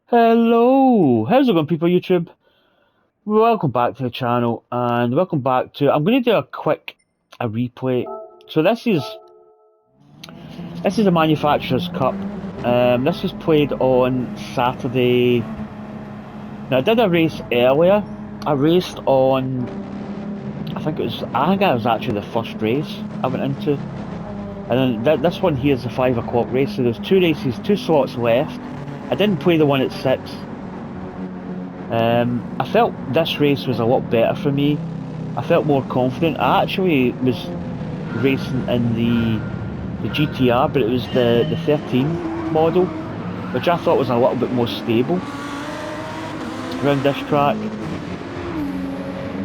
Hello, how's it going, people? YouTube. Welcome back to the channel, and welcome back to. I'm going to do a replay. So this is a manufacturer's cup. This was played on Saturday. Now I did a race earlier. I raced on. I think it was actually the first race I went into, and then this one here is the 5 o'clock race. So there's two races, two slots left. I didn't play the one at 6. I felt this race was a lot better for me. I felt more confident. I actually was racing in the GTR, but it was the 13 model, which I thought was a little bit more stable around this track.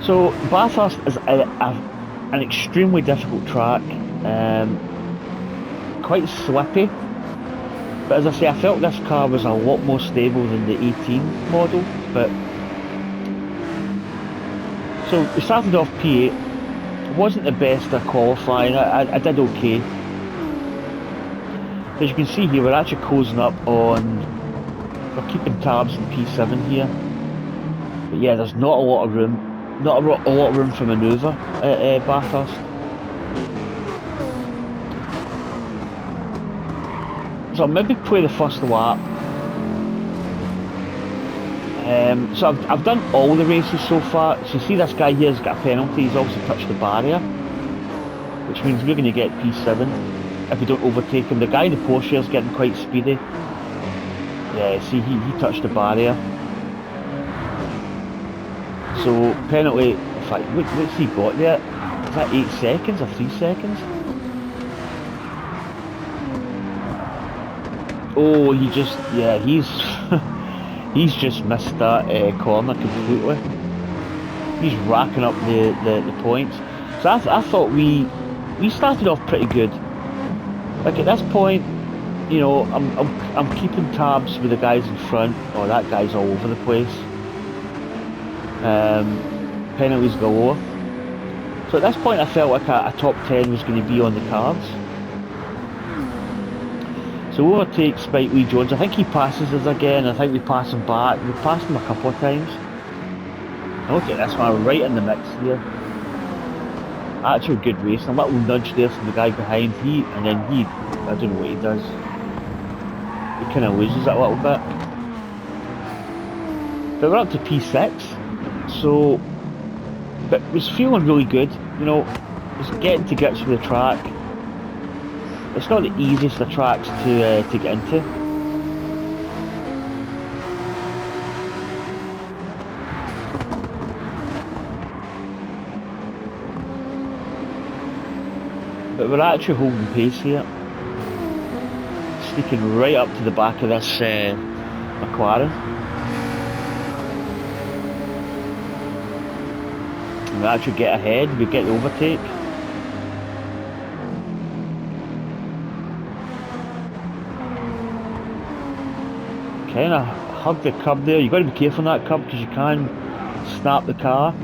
So Bathurst is an extremely difficult track, quite slippy. But as I say, I felt this car was a lot more stable than the 18 model. But so we started off P8. It wasn't the best at qualifying. I did okay. As you can see here, we're actually closing up on. We're keeping tabs in P7 here. But yeah, there's not a lot of room. Not a lot of room for manoeuvre at Bathurst. So I'll maybe play the first lap. So I've done all the races so far. So you see this guy here has got a penalty. He's also touched the barrier, which means we're going to get P7 if we don't overtake him. The guy in the Porsche is getting quite speedy. Yeah, see, he touched the barrier. So penalty. In fact, what's he got there? Is that 8 seconds or 3 seconds? Oh, he's he's just missed that corner completely. He's racking up the points. So I thought we started off pretty good. Like at this point, you know, I'm keeping tabs with the guys in front. Oh, that guy's all over the place. Penalties galore. So at this point, I felt like a top 10 was going to be on the cards. So we overtake Spike Lee Jones. I think he passes us again. I think we pass him back. We passed him a couple of times. Look at this one, right in the mix here. Actual good racing. A little nudge there from the guy behind. I don't know what he does. He kind of loses it a little bit. But we're up to P6. So, but was feeling really good. You know, was getting to grips with the track. It's not the easiest of tracks to get into. But we're actually holding pace here. Sneaking right up to the back of this McLaren. And we actually get ahead, we get the overtake. Kind of hug the curb there. You've got to be careful on that curb because you can snap the car.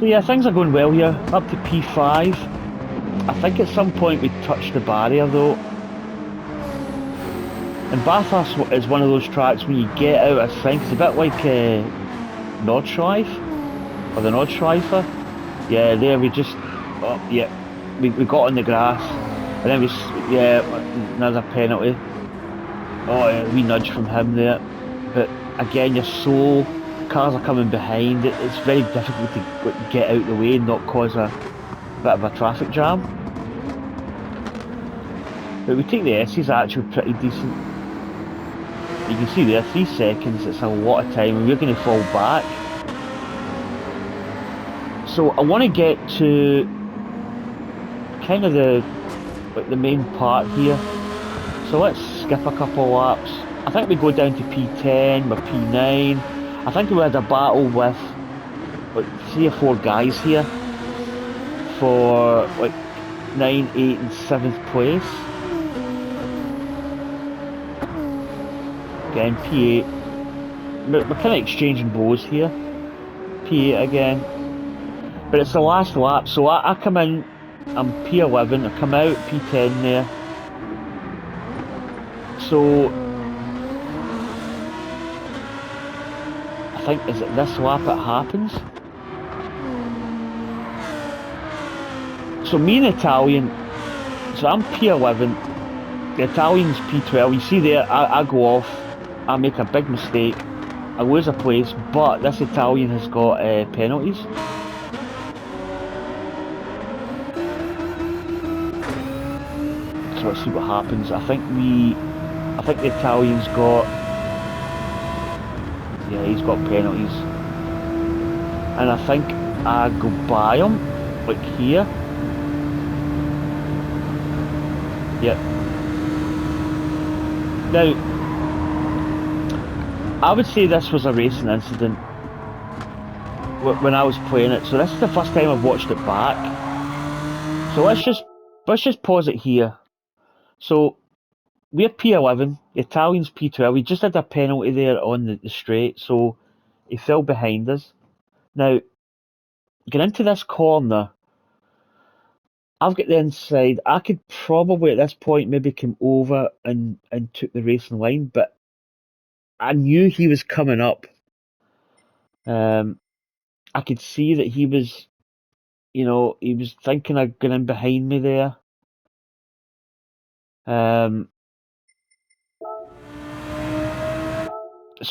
So yeah, things are going well here. Up to P5. I think at some point we touched the barrier though. And Bathurst is one of those tracks when you get out of sync. It's a bit like Nordschleife or the Nordschleifer. Yeah, there we just we got on the grass and then another penalty. Oh, we nudge from him there, but again, cars are coming behind. It's very difficult to get out the way and not cause a bit of a traffic jam. But we take the S's actually pretty decent. You can see there, 3 seconds, it's a lot of time and we're going to fall back. So I want to get to kind of the main part here. So let's skip a couple of laps. I think we go down to P10 or P9. I think we had a battle with like 3 or 4 guys here for like 9, 8 and 7th place. Again, P8. We're kind of exchanging blows here. P8 again. But it's the last lap, so I come in, I'm P11, I come out P10 there. So think, is it this lap it happens? So me and Italian, so I'm P11, the Italian's P12. You see there, I go off, I make a big mistake, I lose a place, but this Italian has got penalties. So let's see what happens. I think the Italian's got, yeah, he's got penalties. And I think I go by him, like here. Yep. Now, I would say this was a racing incident when I was playing it. So this is the first time I've watched it back. So let's just pause it here. So we're P11, the Italian's P12. He just had a penalty there on the straight, so he fell behind us. Now, getting into this corner, I've got the inside. I could probably at this point maybe come over and took the racing line, but I knew he was coming up. I could see that he was, he was thinking of going in behind me there. So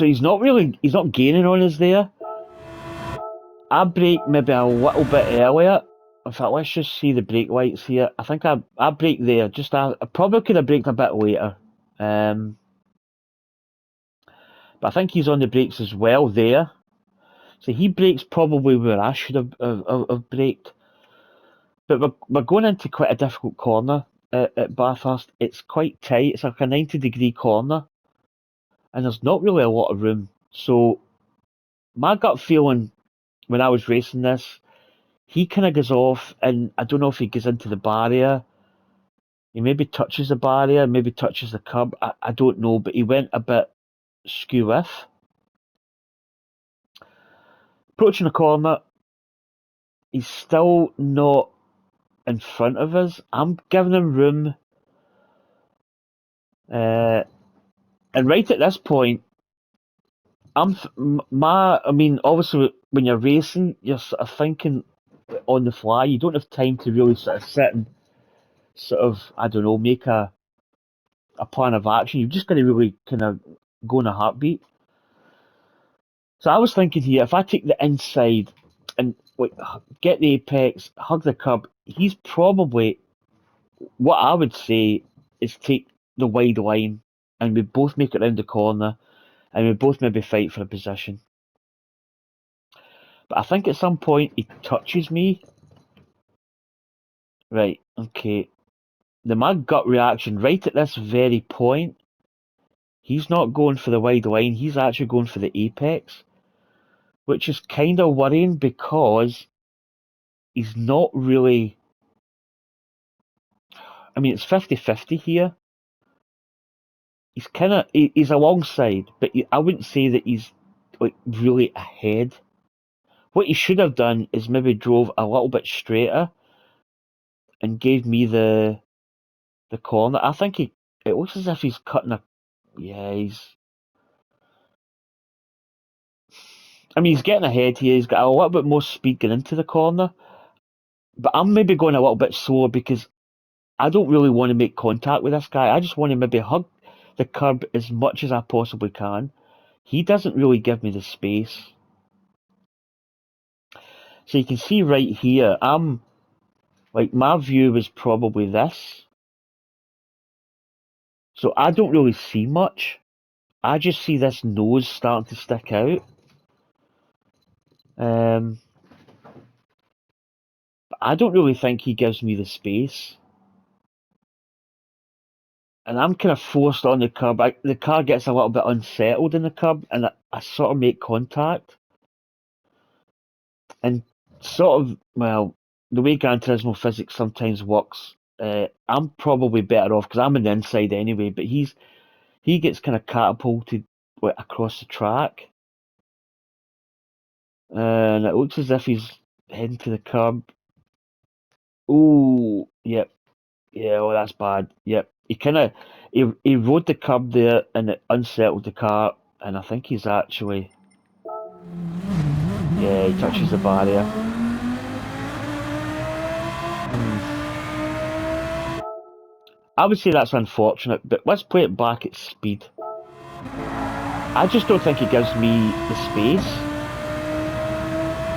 he's not gaining on us there. I brake maybe a little bit earlier. In fact, let's just see the brake lights here. I think I braked there. I probably could have braked a bit later. But I think he's on the brakes as well there. So he brakes probably where I should have braked. But we're going into quite a difficult corner at Bathurst. It's quite tight. It's like a 90-degree corner. And there's not really a lot of room. So my gut feeling when I was racing this, he kind of goes off, and I don't know if he goes into the barrier. He maybe touches the barrier, maybe touches the curb. I don't know, but he went a bit skew-with. Approaching the corner, he's still not in front of us. I'm giving him room. And right at this point, obviously when you're racing, you're sort of thinking on the fly. You don't have time to really sort of sit and sort of, I don't know, make a plan of action. You've just got to really kind of go in a heartbeat. So I was thinking here, if I take the inside and like get the apex, hug the curb, he's probably, what I would say is take the wide line, and we both make it round the corner, and we both maybe fight for a position. But I think at some point he touches me. Right, okay. My gut reaction right at this very point, he's not going for the wide line, he's actually going for the apex, which is kind of worrying because he's not really. I mean, it's 50-50 here. He's alongside, but I wouldn't say that he's like really ahead. What he should have done is maybe drove a little bit straighter and gave me the corner. I think it looks as if he's cutting a. Yeah, he's getting ahead here. He's got a little bit more speed going into the corner, but I'm maybe going a little bit slower because I don't really want to make contact with this guy. I just want to maybe hug the curb as much as I possibly can. He doesn't really give me the space. So you can see right here, my view was probably this. So I don't really see much. I just see this nose starting to stick out. But I don't really think he gives me the space. And I'm kind of forced on the curb. The car gets a little bit unsettled in the curb, and I sort of make contact. And sort of, well, the way Gran Turismo physics sometimes works, I'm probably better off because I'm on the inside anyway. But he gets kind of catapulted across the track, and it looks as if he's heading to the curb. Oh, yep, yeah, well that's bad. Yep, he rode the curb there, and it unsettled the car, and I think he's actually. Yeah, he touches the barrier. I would say that's unfortunate, but let's play it back at speed. I just don't think it gives me the space.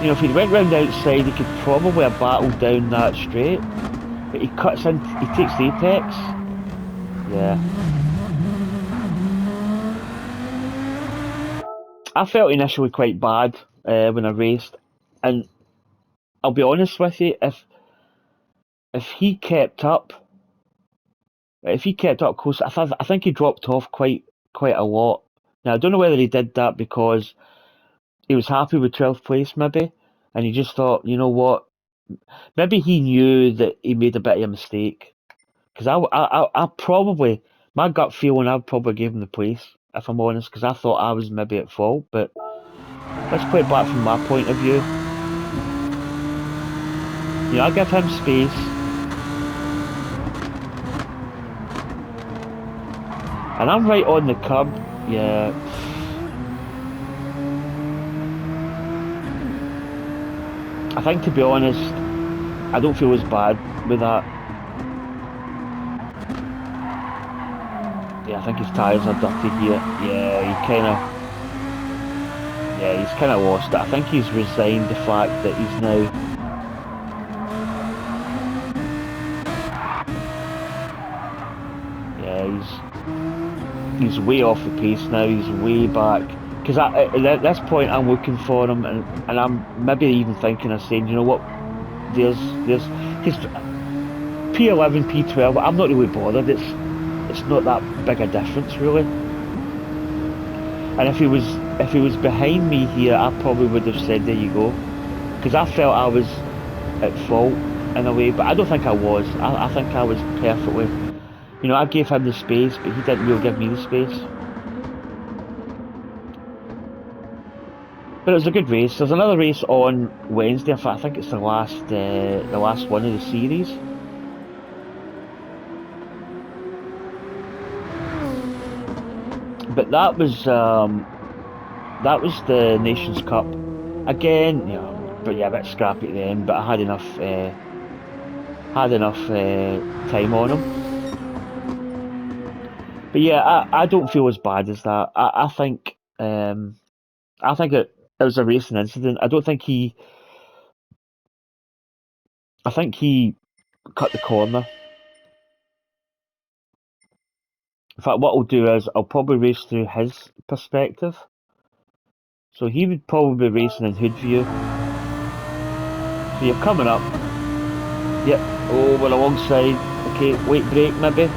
You know, if he went round the outside, he could probably have battled down that straight. But he cuts in, he takes the apex. Yeah. I felt initially quite bad when I raced, and I'll be honest with you, if he kept up, close, I think he dropped off quite a lot. Now I don't know whether he did that because he was happy with 12th place, maybe, and he just thought, you know what, maybe he knew that he made a bit of a mistake. Because I probably, my gut feeling, I'd probably give him the place, if I'm honest, because I thought I was maybe at fault. But let's play it back from my point of view. You know, I give him space, and I'm right on the curb. Yeah. I think, to be honest, I don't feel as bad with that. Yeah, I think his tyres are dirty here. Yeah, he's kind of lost it. I think he's resigned the fact that he's now. Yeah, he's way off the pace now. He's way back. Because at this point, I'm looking for him, and I'm maybe even thinking of saying, you know what, there's his P11, P12. I'm not really bothered. It's not that big a difference really. And if he was behind me here, I probably would have said there you go, because I felt I was at fault in a way, but I don't think I was. I think I was perfectly. You know, I gave him the space, but he didn't really give me the space. But it was a good race. There's another race on Wednesday. In fact, I think it's the last one of the series. But that was the Nations Cup. Again, you know, but yeah, a bit scrappy at the end. But I had enough time on him. But yeah, I don't feel as bad as that. I think it was a racing incident. I think he cut the corner. In fact, what I'll do is I'll probably race through his perspective. So he would probably be racing in hood view. So you're coming up. Yep. Oh, we're alongside. Okay, late break maybe.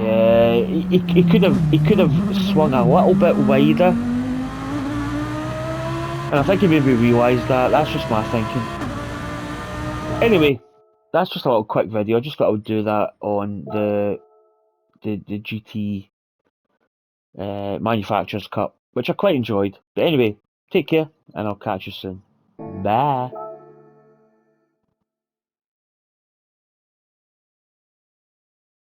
Yeah, he could have swung a little bit wider, and I think he maybe realised that. That's just my thinking. Anyway, that's just a little quick video. I just thought I would do that on the GT Manufacturers Cup, which I quite enjoyed. But anyway, take care, and I'll catch you soon. Bye.